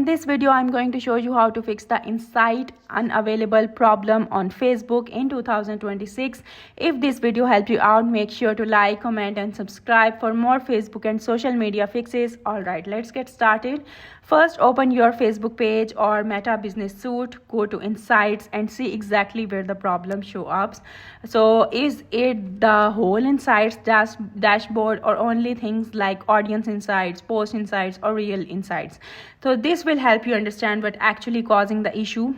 this video, I'm going to show you how to fix the Insight Unavailable problem on Facebook in 2026. If this video helped you out, make sure to like, comment, and subscribe for more Facebook and social media fixes. Alright, let's get started. First, open your Facebook page or Meta Business Suite, go to Insights and see exactly where the problem shows up. So, is it the whole Insights dashboard or only things like audience insights, post insights, or real insights? So this will help you understand what actually causing the issue.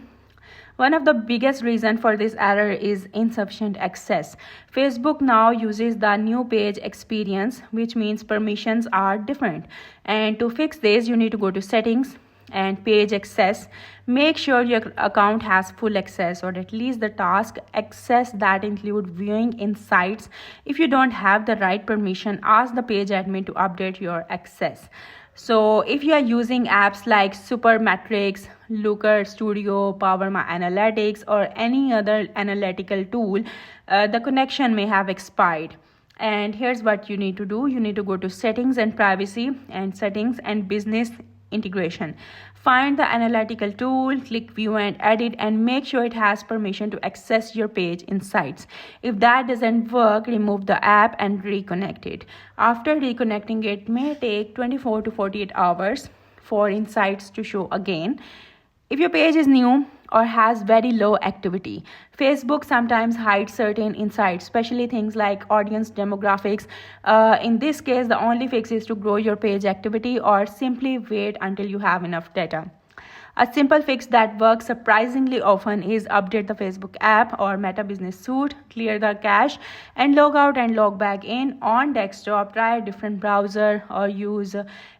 One of the biggest reasons for this error is insufficient access. Facebook now uses the new page experience, which means permissions are different. And to fix this, you need to go to settings and page access. Make sure your account has full access, or at least the task access that include viewing insights. If you don't have the right permission, ask the page admin to update your access. So if you are using apps like Supermetrics, Looker Studio, Power My Analytics, or any other analytical tool, the connection may have expired. And here's what you need to do. You need to go to settings and privacy, and settings and business integration. Find the analytical tool, click view and edit, and make sure it has permission to access your page insights. If that doesn't work, remove the app and reconnect it. After reconnecting it, may take 24 to 48 hours for insights to show again. If your page is new or has very low activity, Facebook sometimes hides certain insights, especially things like audience demographics. In this case, the only fix is to grow your page activity or simply wait until you have enough data. A simple fix that works surprisingly often is update the Facebook app or Meta Business Suite, clear the cache, and log out and log back in. On desktop, try a different browser or use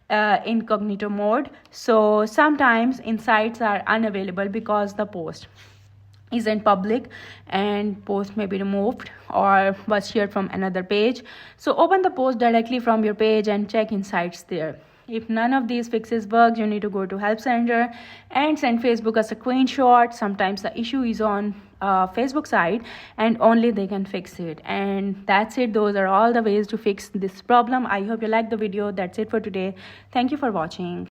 incognito mode. So sometimes insights are unavailable because the post isn't public and post may be removed or was shared from another page. So open the post directly from your page and check insights there. If none of these fixes work, you need to go to Help Center and send Facebook a screenshot. Sometimes the issue is on Facebook side and only they can fix it. And that's it. Those are all the ways to fix this problem. I hope you liked the video. That's it for today. Thank you for watching.